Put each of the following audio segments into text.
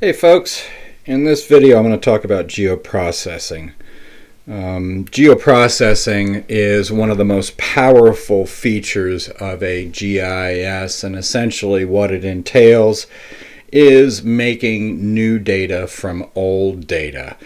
Hey folks, in this video I'm going to talk about geoprocessing. Geoprocessing is one of the most powerful features of a GIS, and essentially what it entails is making new data from old data.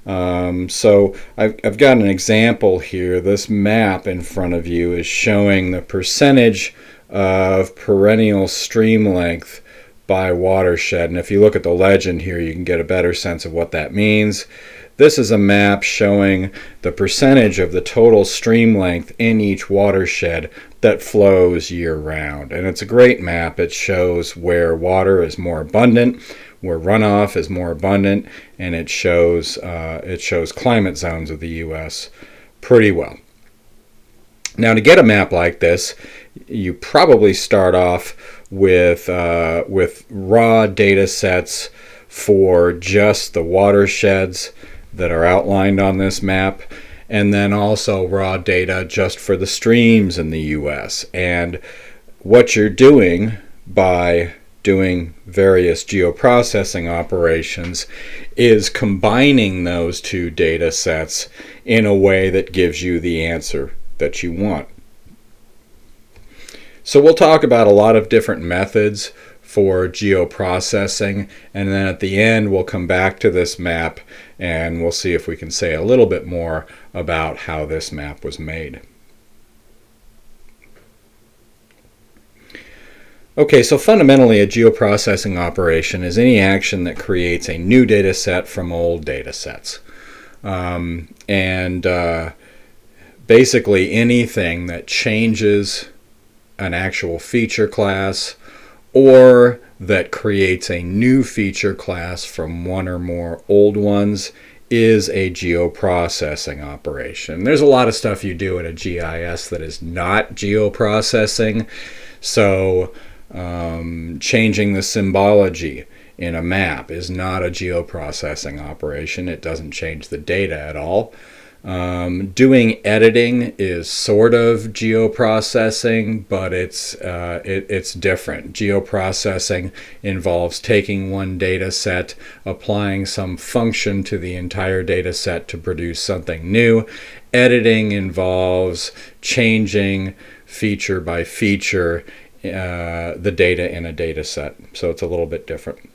So I've got an example here. This map in front of you is showing the percentage of perennial stream length by watershed, and if you look at the legend here you can get a better sense of what that means. This is a map showing the percentage of the total stream length in each watershed that flows year-round, and it's a great map. It shows where water is more abundant, where runoff is more abundant, and it shows climate zones of the US pretty well. Now, to get a map like this, you probably start off with raw data sets for just the watersheds that are outlined on this map, and then also raw data just for the streams in the US. And what you're doing by doing various geoprocessing operations is combining those two data sets in a way that gives you the answer that you want. So we'll talk about a lot of different methods for geoprocessing, and then at the end we'll come back to this map and we'll see if we can say a little bit more about how this map was made. Okay, so fundamentally a geoprocessing operation is any action that creates a new data set from old data sets. Basically anything that changes an actual feature class or that creates a new feature class from one or more old ones is a geoprocessing operation. There's a lot of stuff you do in a GIS that is not geoprocessing. So changing the symbology in a map is not a geoprocessing operation. It doesn't change the data at all. Doing editing is sort of geoprocessing, but it's different. Geoprocessing involves taking one data set, applying some function to the entire data set to produce something new. Editing involves changing feature by feature the data in a data set, so it's a little bit different.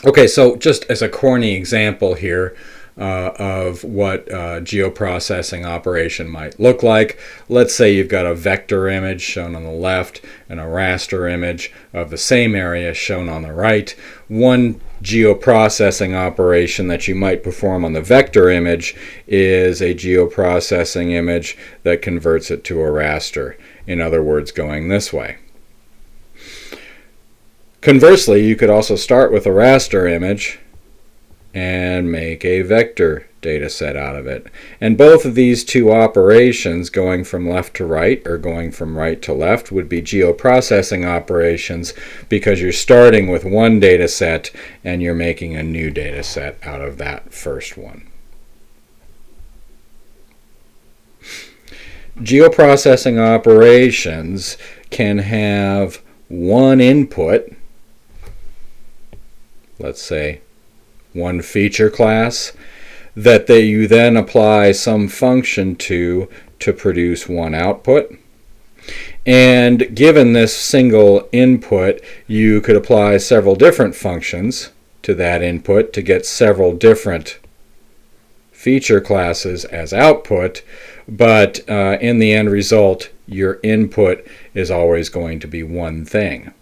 Okay, so just as a corny example here, of what a geoprocessing operation might look like. Let's say you've got a vector image shown on the left and a raster image of the same area shown on the right. One geoprocessing operation that you might perform on the vector image is a geoprocessing image that converts it to a raster. In other words, going this way. Conversely, you could also start with a raster image and make a vector data set out of it. And both of these two operations, going from left to right or going from right to left, would be geoprocessing operations because you're starting with one data set and you're making a new data set out of that first one. Geoprocessing operations can have one input, let's say one feature class, that you then apply some function to produce one output. And given this single input, you could apply several different functions to that input to get several different feature classes as output, but in the end result, your input is always going to be one thing.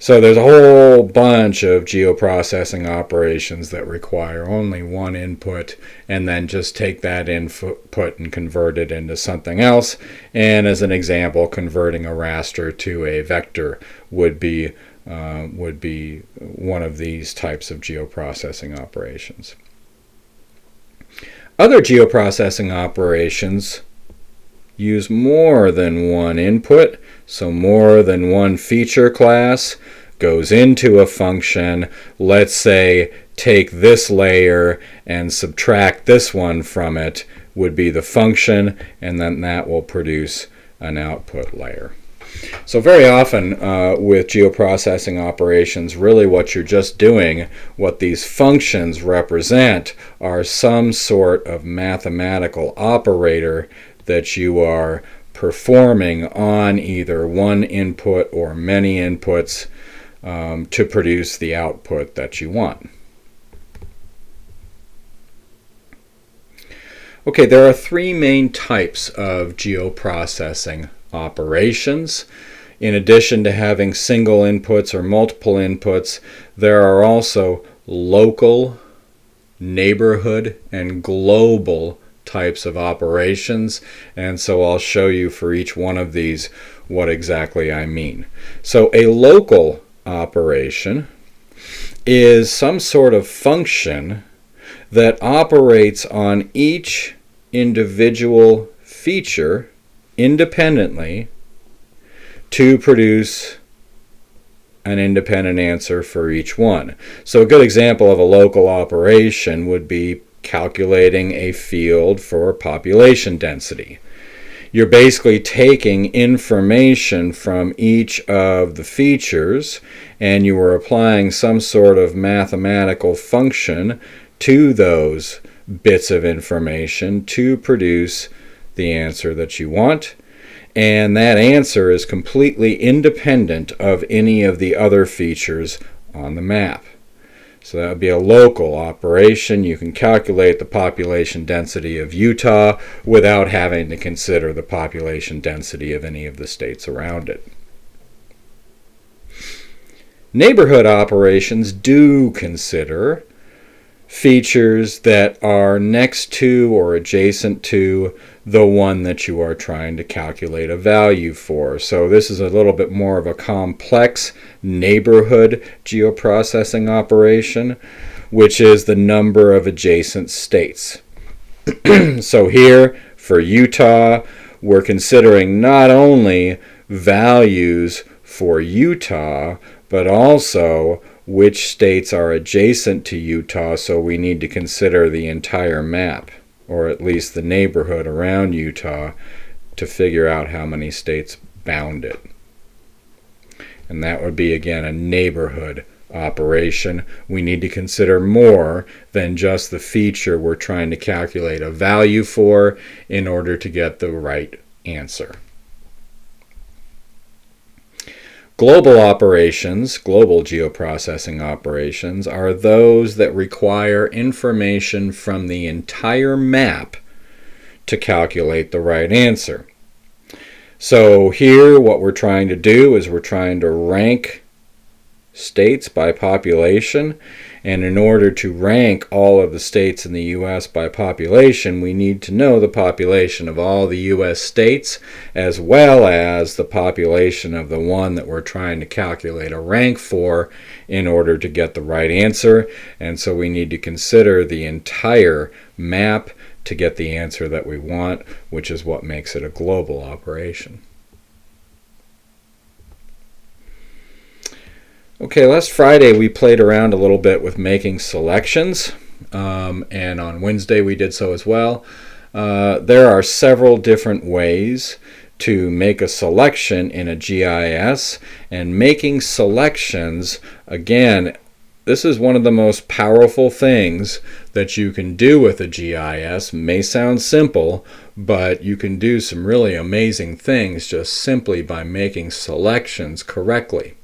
So there's a whole bunch of geoprocessing operations that require only one input and then just take that input and convert it into something else. And as an example, converting a raster to a vector would be one of these types of geoprocessing operations. Other geoprocessing operations use more than one input, so more than one feature class goes into a function. Let's say take this layer and subtract this one from it would be the function, and then that will produce an output layer. So very often with geoprocessing operations, really what you're just doing, what these functions represent, are some sort of mathematical operator that you are performing on either one input or many inputs to produce the output that you want. Okay, there are three main types of geoprocessing operations. In addition to having single inputs or multiple inputs, there are also local, neighborhood, and global types of operations, and so I'll show you for each one of these what exactly I mean. So a local operation is some sort of function that operates on each individual feature independently to produce an independent answer for each one. So a good example of a local operation would be calculating a field for population density. You're basically taking information from each of the features and you are applying some sort of mathematical function to those bits of information to produce the answer that you want. And that answer is completely independent of any of the other features on the map. So that would be a local operation. You can calculate the population density of Utah without having to consider the population density of any of the states around it. Neighborhood operations do consider features that are next to or adjacent to the one that you are trying to calculate a value for. So this is a little bit more of a complex neighborhood geoprocessing operation, which is the number of adjacent states. So here for Utah, we're considering not only values for Utah, but also which states are adjacent to Utah, so we need to consider the entire map, or at least the neighborhood around Utah, to figure out how many states bound it. And that would be, again, a neighborhood operation. We need to consider more than just the feature we're trying to calculate a value for in order to get the right answer. Global operations, global geoprocessing operations, are those that require information from the entire map to calculate the right answer. So here what we're trying to do is we're trying to rank states by population, and in order to rank all of the states in the U.S. by population, we need to know the population of all the U.S. states as well as the population of the one that we're trying to calculate a rank for in order to get the right answer. And so we need to consider the entire map to get the answer that we want, which is what makes it a global operation. Okay, last Friday we played around a little bit with making selections, and on Wednesday we did so as well. There are several different ways to make a selection in a GIS, and making selections, again, this is one of the most powerful things that you can do with a GIS. May sound simple, but you can do some really amazing things just simply by making selections correctly.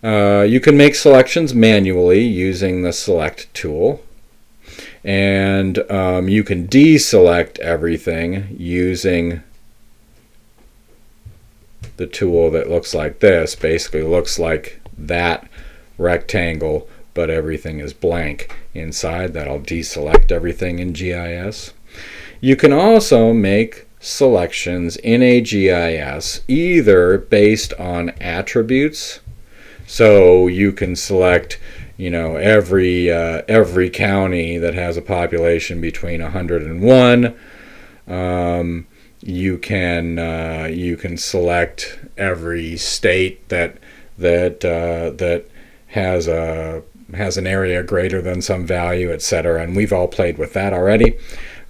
You can make selections manually using the select tool, and you can deselect everything using the tool that looks like this. Basically looks like that rectangle, but everything is blank inside. That'll deselect everything in GIS. You can also make selections in a GIS either based on attributes. So you can select, every county that has a population between 100 and 1. You can select every state that has an area greater than some value, etc. And we've all played with that already.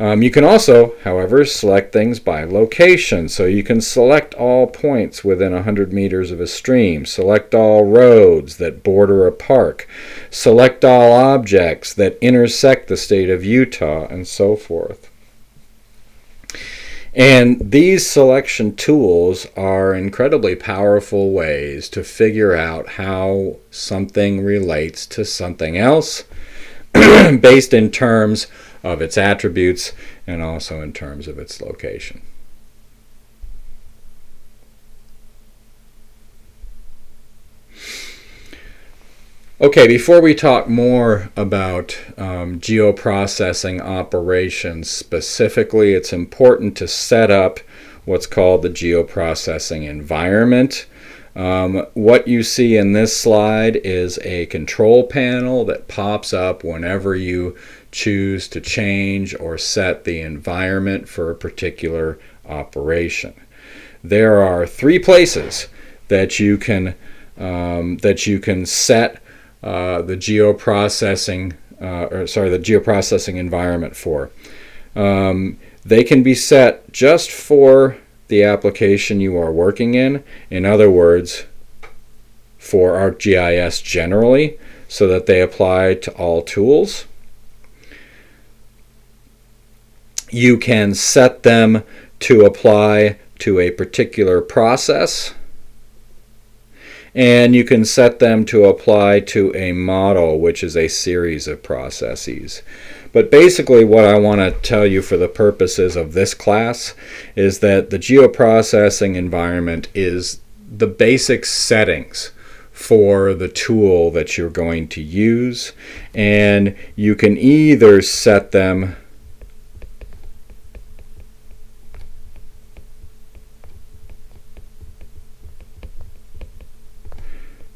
You can also, however, select things by location. So you can select all points within 100 meters of a stream, select all roads that border a park, select all objects that intersect the state of Utah, and so forth. And these selection tools are incredibly powerful ways to figure out how something relates to something else based in terms of its attributes and also in terms of its location. Okay, before we talk more about geoprocessing operations specifically, it's important to set up what's called the geoprocessing environment. What you see in this slide is a control panel that pops up whenever you choose to change or set the environment for a particular operation. There are three places that you can set the geoprocessing environment for. They can be set just for the application you are working in. In other words, for ArcGIS generally, so that they apply to all tools. You can set them to apply to a particular process, and you can set them to apply to a model, which is a series of processes. But basically what I want to tell you for the purposes of this class is that the geoprocessing environment is the basic settings for the tool that you're going to use, and you can either set them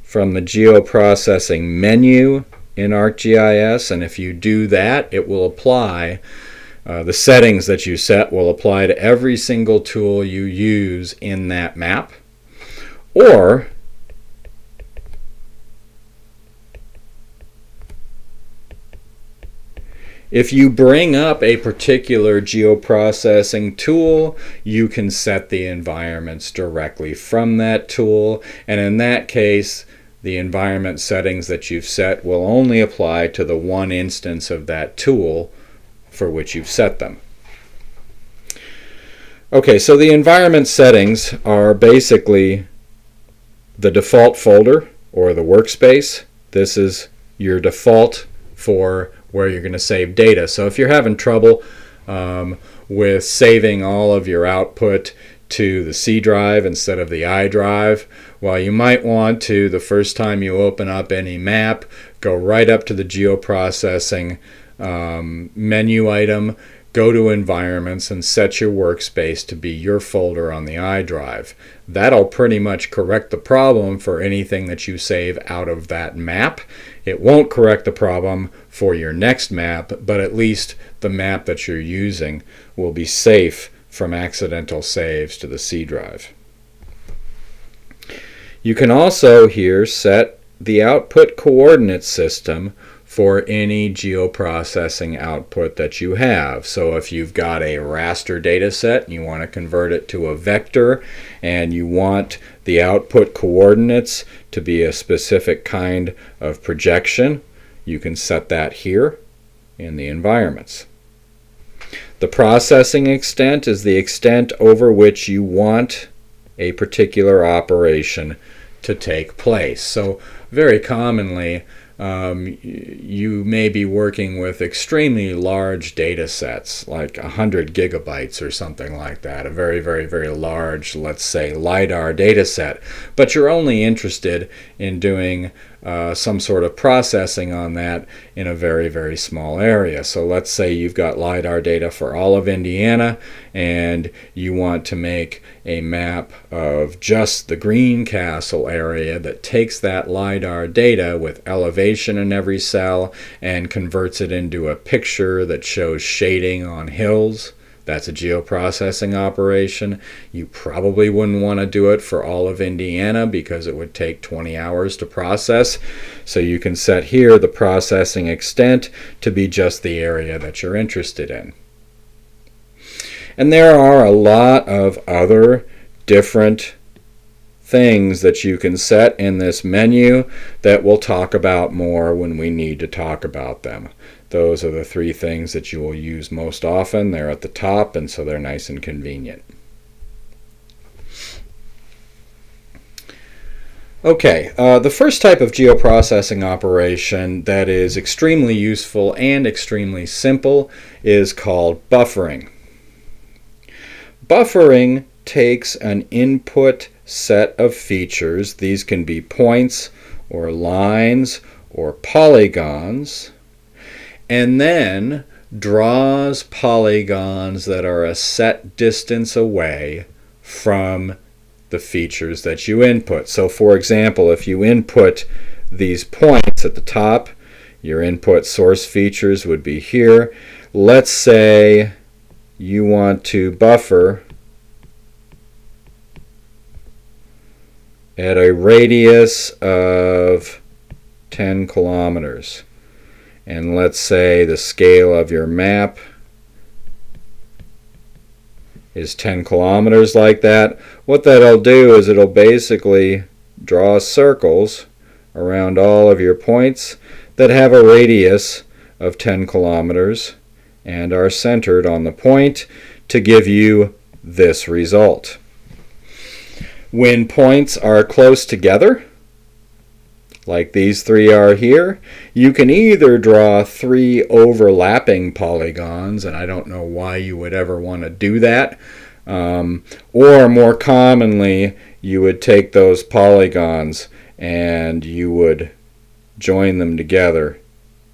from the geoprocessing menu in ArcGIS, and if you do that, it will apply, the settings that you set will apply to every single tool you use in that map. Or if you bring up a particular geoprocessing tool, you can set the environments directly from that tool, and in that case, the environment settings that you've set will only apply to the one instance of that tool for which you've set them. Okay, so the environment settings are basically the default folder or the workspace. This is your default for where you're going to save data. So if you're having trouble with saving all of your output to the C drive instead of the I drive, well, you might want to, the first time you open up any map, go right up to the geoprocessing menu item, go to environments, and set your workspace to be your folder on the I drive. That'll pretty much correct the problem for anything that you save out of that map. It won't correct the problem for your next map, but at least the map that you're using will be safe from accidental saves to the C drive. You can also here set the output coordinate system for any geoprocessing output that you have. So if you've got a raster data set and you want to convert it to a vector and you want the output coordinates to be a specific kind of projection, you can set that here in the environments. The processing extent is the extent over which you want a particular operation to take place. So very commonly, you may be working with extremely large data sets, like 100 gigabytes or something like that, a very, very, very large, let's say, LiDAR data set, but you're only interested in doing some sort of processing on that in a very, very small area. So let's say you've got LiDAR data for all of Indiana and you want to make a map of just the Greencastle area that takes that LiDAR data with elevation in every cell and converts it into a picture that shows shading on hills. That's a geoprocessing operation. You probably wouldn't want to do it for all of Indiana because it would take 20 hours to process. So you can set here the processing extent to be just the area that you're interested in. And there are a lot of other different things that you can set in this menu that we'll talk about more when we need to talk about them. Those are the three things that you will use most often. They're at the top, and so they're nice and convenient. Okay, the first type of geoprocessing operation that is extremely useful and extremely simple is called buffering. Buffering takes an input set of features. These can be points or lines or polygons, and then draws polygons that are a set distance away from the features that you input. So for example, if you input these points at the top, your input source features would be here. Let's say you want to buffer at a radius of 10 kilometers. And let's say the scale of your map is 10 kilometers like that. What that'll do is it'll basically draw circles around all of your points that have a radius of 10 kilometers and are centered on the point to give you this result. When points are close together, like these three are here, you can either draw three overlapping polygons, and I don't know why you would ever want to do that, or more commonly, you would take those polygons and you would join them together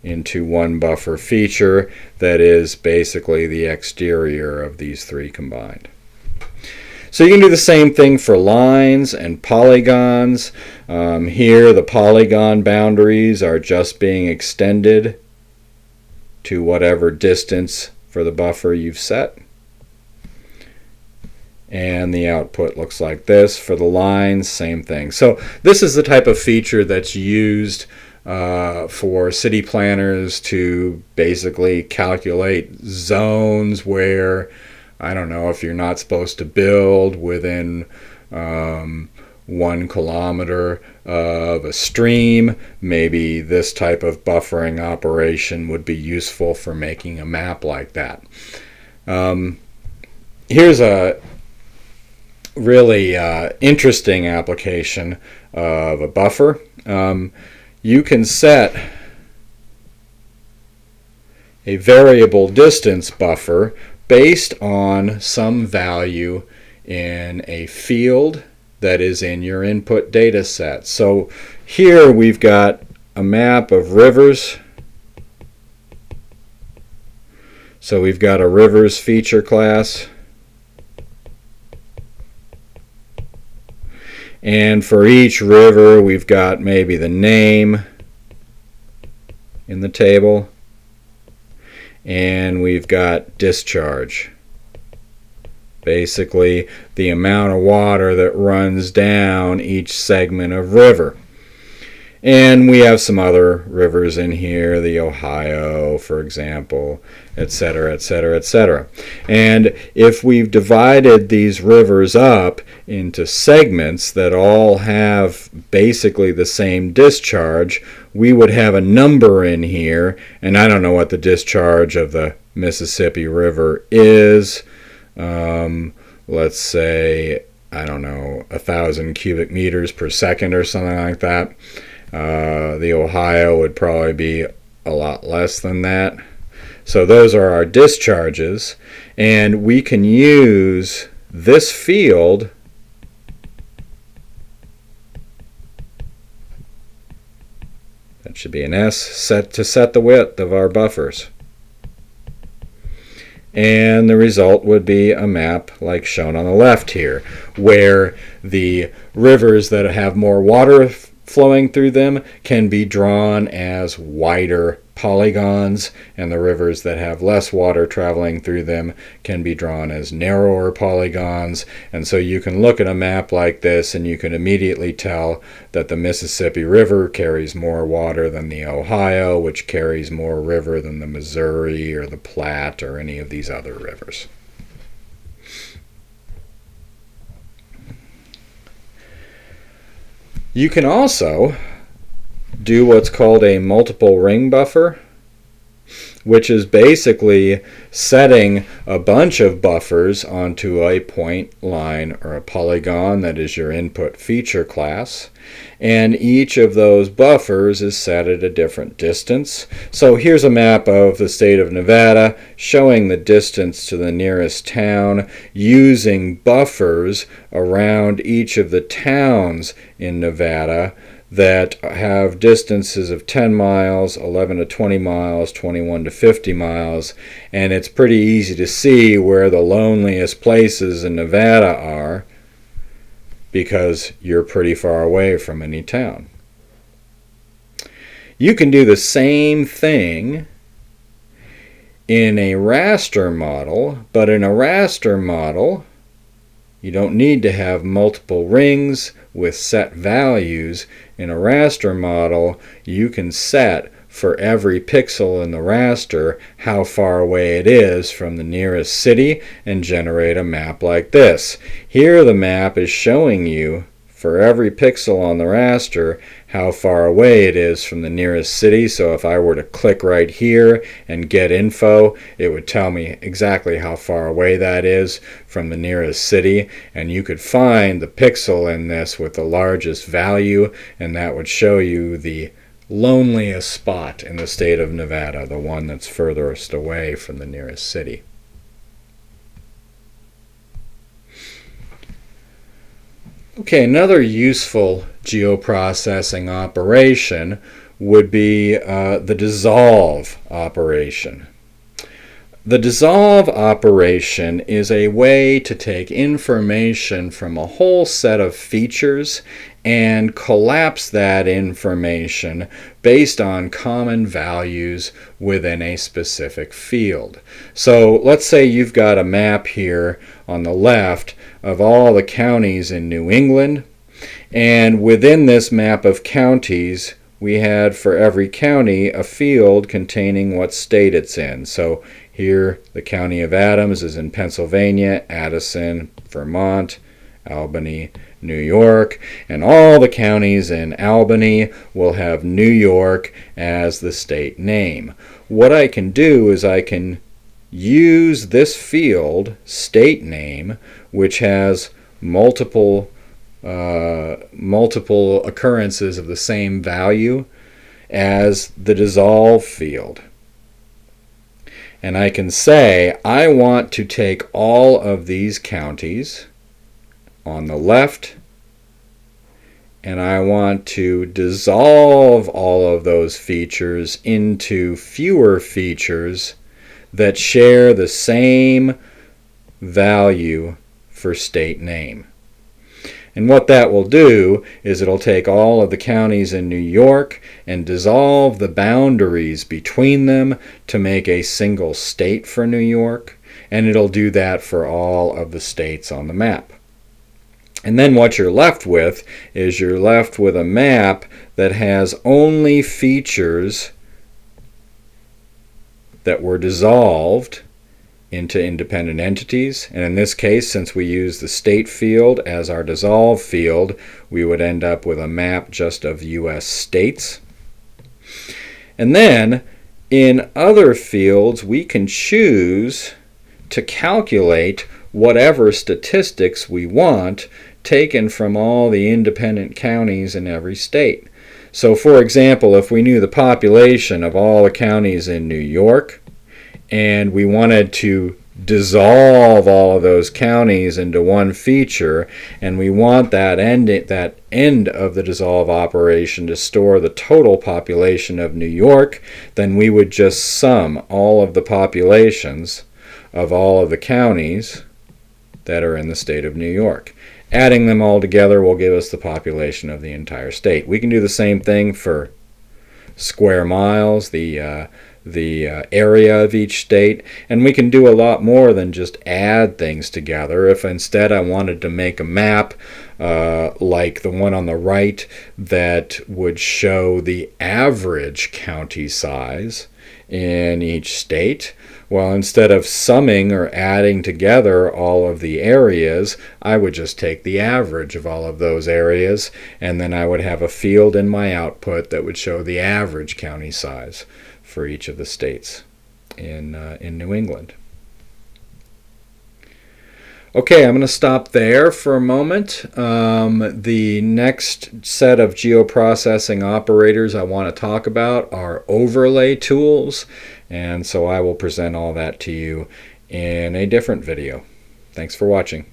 into one buffer feature that is basically the exterior of these three combined. So you can do the same thing for lines and polygons. Here the polygon boundaries are just being extended to whatever distance for the buffer you've set. And the output looks like this. For the lines, same thing. So this is the type of feature that's used for city planners to basically calculate zones where, I don't know, if you're not supposed to build within 1 kilometer of a stream, maybe this type of buffering operation would be useful for making a map like that. Here's a really interesting application of a buffer. You can set a variable distance buffer based on some value in a field that is in your input data set. So here we've got a map of rivers. So we've got a rivers feature class. And for each river we've got maybe the name in the table. And we've got discharge. Basically, the amount of water that runs down each segment of river. And we have some other rivers in here, the Ohio, for example, etc., etc., etc. And if we've divided these rivers up into segments that all have basically the same discharge, we would have a number in here, and I don't know what the discharge of the Mississippi River is. Let's say, I don't know, 1,000 cubic meters per second or something like that. The Ohio would probably be a lot less than that. So those are our discharges, and we can use this field that should be an S set to set the width of our buffers. And the result would be a map like shown on the left here, where the rivers that have more water flowing through them can be drawn as wider polygons, and the rivers that have less water traveling through them can be drawn as narrower polygons. And so you can look at a map like this and you can immediately tell that the Mississippi River carries more water than the Ohio, which carries more river than the Missouri or the Platte or any of these other rivers. You can also do what's called a multiple ring buffer, which is basically setting a bunch of buffers onto a point, line, or a polygon that is your input feature class. And each of those buffers is set at a different distance. So here's a map of the state of Nevada showing the distance to the nearest town using buffers around each of the towns in Nevada that have distances of 10 miles, 11 to 20 miles, 21 to 50 miles, and it's pretty easy to see where the loneliest places in Nevada are because you're pretty far away from any town. You can do the same thing in a raster model, but in a raster model, you don't need to have multiple rings with set values. In a raster model, you can set for every pixel in the raster how far away it is from the nearest city and generate a map like this. Here the map is showing you for every pixel on the raster how far away it is from the nearest city. So if I were to click right here and get info, it would tell me exactly how far away that is from the nearest city, and you could find the pixel in this with the largest value, and that would show you the loneliest spot in the state of Nevada, the one that's furthest away from the nearest city. Okay, another useful geoprocessing operation would be the dissolve operation. The dissolve operation is a way to take information from a whole set of features and collapse that information based on common values within a specific field. So let's say you've got a map here on the left of all the counties in New England, and within this map of counties we had for every county a field containing what state it's in. So here the county of Adams is in Pennsylvania, Addison, Vermont, Albany, New York, and all the counties in Albany will have New York as the state name. What I can do is I can use this field, state name, which has multiple occurrences of the same value as the dissolve field. And I can say I want to take all of these counties on the left, and I want to dissolve all of those features into fewer features that share the same value for state name. And what that will do is it'll take all of the counties in New York and dissolve the boundaries between them to make a single state for New York, and it'll do that for all of the states on the map. And then what you're left with is you're left with a map that has only features that were dissolved into independent entities. And in this case, since we use the state field as our dissolve field, we would end up with a map just of U.S. states. And then in other fields, we can choose to calculate whatever statistics we want taken from all the independent counties in every state. So for example, if we knew the population of all the counties in New York and we wanted to dissolve all of those counties into one feature, and we want that end of the dissolve operation to store the total population of New York, then we would just sum all of the populations of all of the counties that are in the state of New York. Adding them all together will give us the population of the entire state. We can do the same thing for square miles, the area of each state, and we can do a lot more than just add things together. If instead I wanted to make a map like the one on the right that would show the average county size in each state, Well, instead of summing or adding together all of the areas, I would just take the average of all of those areas, and then I would have a field in my output that would show the average county size for each of the states in New England. Okay, I'm going to stop there for a moment. The next set of geoprocessing operators I want to talk about are overlay tools, and so I will present all that to you in a different video. Thanks for watching.